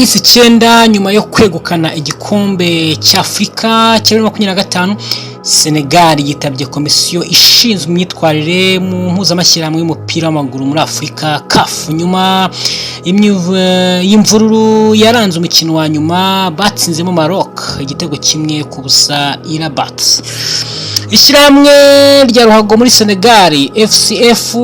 iminsi 9 nyuma yo kwegukana igikombe cy'Afrika cya 2025, Senegal yitabye komisiyo ishinzwe imyitwarire mu mpuzamashyirahamwe y'umupira w'amaguru muri Afurika CAF. Nyuma y'imvururu yaranze umukino wa nyuma batsinzemo Maroc igitego kimwe ku busa i Rabat. Ishyirahamwe rya ruhago muri Senegal FCF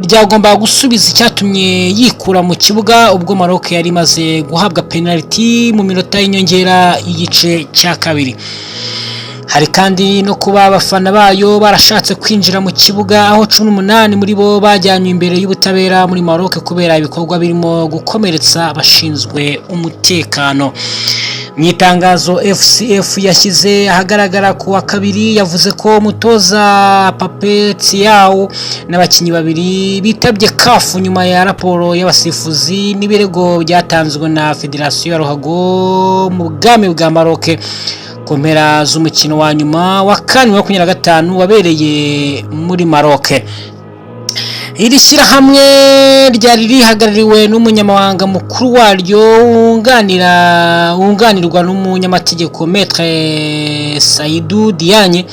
ryagomba gusubiza icyatumye yikura mu kibuga ubwo Maroc yari maze guhabwa penalty mu minota y'inyongera y'igice cya kabiri. Hari kandi no kuba abafana bayo barashatse kwinjira mu kibuga aho 18 muri bo bajyanywe imbere y'ubutabera muri Maroc kubera ibikorwa birimo gukomeretsa abashinzwe umutekano. Mwitangazo FCF yashyize ahagaragara ku wa kabiri yavuze ko umutoza Pape Thiaw n'abakinyi babiri bitabye CAF nyuma ya raporo y'abasifuzi n'ibirego byatanzwe na Federation ya ruhago mu bwami bwa Maroc ku mpera z'umukino wa nyuma wa kane wa 2025 wabereye muri Maroc. Iri shyirahamwe ryari rihagarariwe n'umunyamabanga mukuru waryo wunganirwa n'umunyamategeko Maître Saïdou Diagne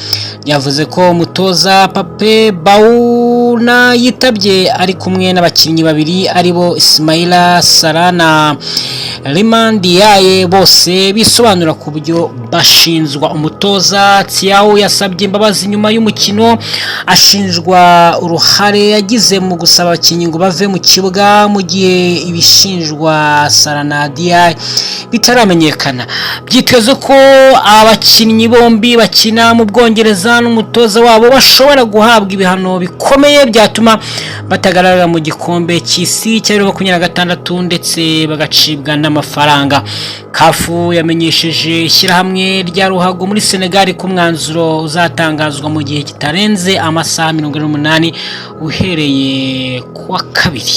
yavuze ko umutoza Pape Baouna yitabye ari kumwe n'abakinnyi babiri aribo Ismaïla Sarr na Limane Ndiaye bose bisobanura ku buryo bashinzwa. Umutoza Thiaw yasabye imbabazi nyuma y'umukino ashinjwa uruhare yagize mu gusaba abakinnyi ngo bave mu kibuga mu gihe ibishinjwa Sarr na Ndiaye bitaramenyekana. Byitezwe ko abakinnyi bombi bakina mu Bwongereza n'umutoza wabo bashobora guhabwa ibihano bikomeye byatuma batagaragara mu gikombe cy'isi cya 2026 ndetse bagacibwa n'amafaranga. CAF yamenyesheje ishyirahamwe rya ruhago muri Senegal ku mwanzuro uzatangazwa mu gihe kitarenze amasaha 48 uhereye kuwa kabiri.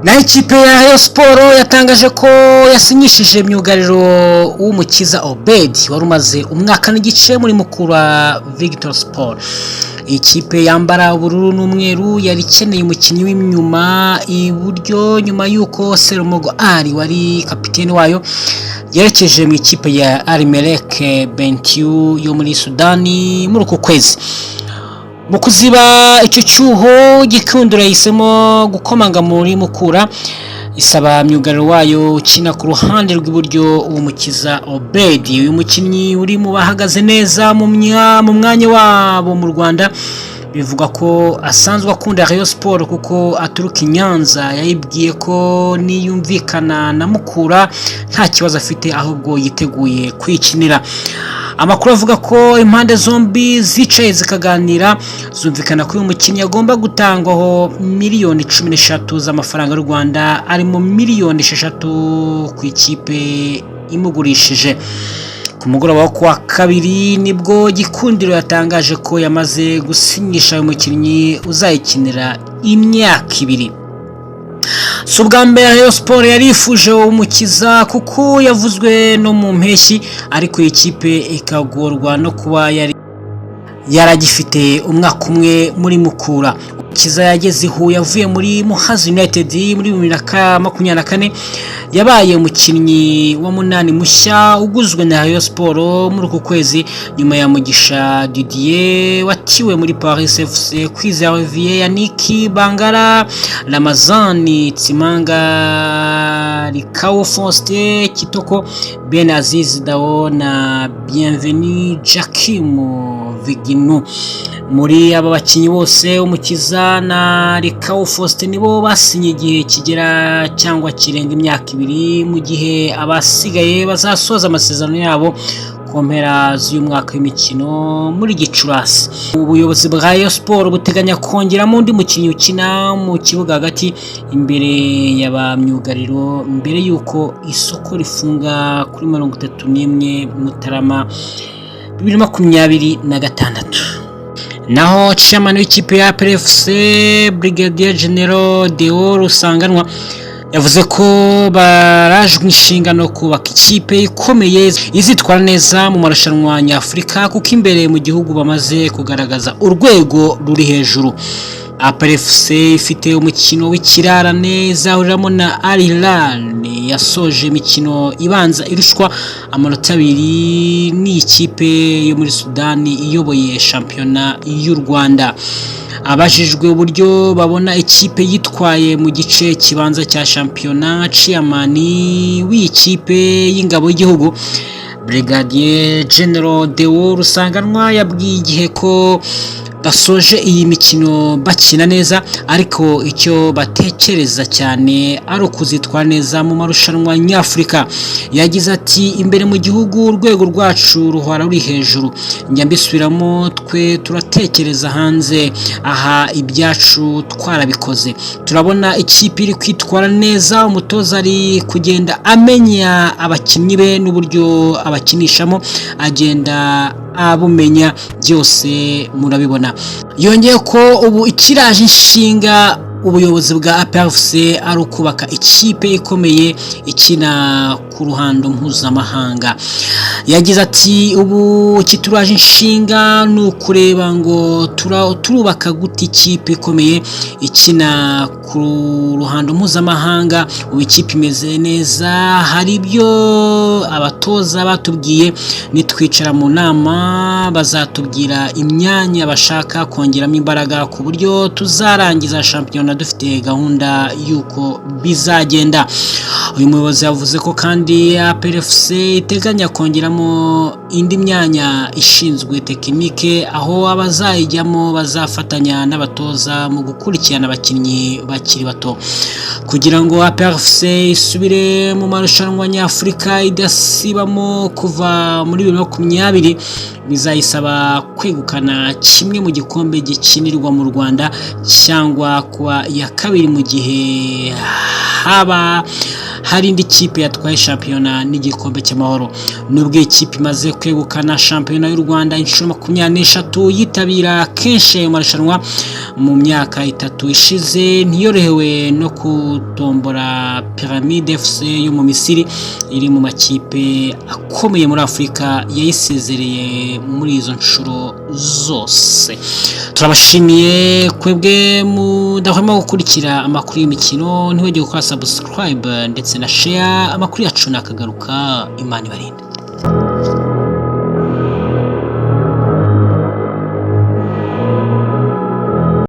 Na ikipe ya Rayon Sport yatangaje ko yasinyishije myugariro w'umukiza Obed wari umaze umwaka n'igice muri Mukura Victor Sport. Ikipe yambara ubururu n'umweru yari ikeneye umukinnyi w'inyuma iburyo nyuma yuko Serumogo Ali wari kapiteni wayo yerekeje mu ikipe ya Al Merrek Bentiu yo muri Sudani muri uko kwezi. Mu kuziba icyo cyuho Gikundiro yahisemo gukomanga muri Mukura isaba myugariro wayo ukina ku ruhande rw'iburyo umukiza Obed. Uyu mukinnyi uri mu bahagaze neza mu mwanya wabo mu Rwanda bivuga ko asanzwe akunda Rayon Sport kuko aturuka i Nyanza. Yayibwiye ko niyumvikana na Mukura nta kibazo afite ahubwo yiteguye kwikinira. Amakuru avuga ko impande zombi zicaye zikaganira zumvikana ko uyu mukinnyi agomba gutangwaho miliyoni 13 z'amafaranga y'u Rwanda arimo miliyoni 6 ku ikipe imugurishije. Ku mugoroba wo kuwa kabiri nibwo Gikundiro yatangaje ko yamaze gusinyisha uyu mukinnyi uzayikinira imyaka 2. Subwa mbere Rayon Sport yarifuje umukiza kuko yavuzwe no mu mpeshyi ariko ikipe ikagorwa no kuba yaragifite umwaka umwe muri Mukura. Kiza yageze ihu yavuye muri Muhazi United muri 2024 yabaye umukinnyi wa 8 mushya uguzwe na Rayon Sport muri uko kwezi nyuma ya Mugisha Didier watiwe muri Paris FC, Kwizera Olivier, Yannick Bangala, Ramazani Tsimanga, Rikao Faustin Kitoko, Ben Aziz Dao na Bienvenue Jakim Vigino. Muri aba bakinyi bose umukiza na Rikao Faustin nibo basinye igihe kigera cyangwa kirenga imyaka 2 mu gihe abasigaye bazasoza amasezerano yabo ku mpera z'uyu mwaka w'imikino muri Gicurasi. Ubuyobozi bwa Rayon Sport buteganya kongeramo undi mukinnyi ukina mu kibuga hagati imbere y'abamyugariro mbere yuko isoko rifunga kuri 31 Mutarama 2026. Naho chairman w'ikipe ya PFC Brigadier General Deo Rusanganwa yavuze ko barajwe inshingano kubaka ikipe ikomeye izitwara neza mu marushanwa nyafurika kuko imbere mu gihugu bamaze kugaragaza urwego ruri hejuru. APR FC ifite umukino w'ikirara neza uriramo na Al Hilal yasoje imikino ibanza irushwa amanota 2 n'ikipe yo muri Sudani iyoboye shampiyona y'u Rwanda. Abajijwe uburyo babona ikipe yitwaye mu gice kibanza cya shampiyona, chairman w'ikipe y'ingabo y'igihugu Brigadier General Deo Rusanganwa yabwiye igihe ko basoje iyi mikino bakina neza, ariko icyo batekereza cyane ari ukuzitwara neza mu marushanwa nyafurika. Yagize ati imbere mu gihugu urwego rwacu ruhora ruri hejuru, njya mbisubiramo, twe turatekereza hanze, aha ibyacu twarabikoze, turabona ikipe iri kwitwara neza, umutoza ari kugenda amenya abakinnyi be n'uburyo abakinishamo agenda abumenya, byose murabibona. Yongeye ko ubu ikiraje inshinga ubuyobozi bwa APR FC ari ukubaka ikipe ikomeye ikina ku ruhando mpuzamahanga. Yagize ati ubu kituraje inshinga ni ukureba ngo turubaka gute ikipe ikomeye ikina ku ruhando mpuzamahanga. Ubu ikipe imeze neza, hari ibyo abatoza batubwiye, nitwicara mu nama bazatubwira imyanya bashaka kongeramo imbaraga ku buryo tuzarangiza shampiyona dufite gahunda y'uko bizagenda. Uyu muyobozi yavuze ko kandi APR FC iteganya kongeramo indi myanya ishinzwe tekinike, aho abazayijyamo bazafatanya n'abatoza mu gukurikirana abakinnyi bakiri bato kugira ngo APR FC isubire mu marushanwa nyafurika idasibamo kuva muri 2020. Bizayisaba kwegukana kimwe mu gikombe gikinirwa mu Rwanda cyangwa kuba ya kabiri mu gihe haba hari indi kipe yatwaye shampiyona n'igikombe cy'amahoro. Nubwo ikipe imaze kwegukana shampiyona y'u Rwanda inshuro 23 yitabira kenshi mu marushanwa mu myaka 3 ishize, ntiyorohewe no kutombora Pyramide FC yo mu Misiri iri mu makipe akomeye muri Afurika yayisezereye muri izo nshuro zose. Turabashimiye kwebwe mudahwema gukurikira amakuru y'imikino, ntiwegeye gukora subscribe ndetse na share. Amakuru yacu nakagaruka, Imana ibarinde.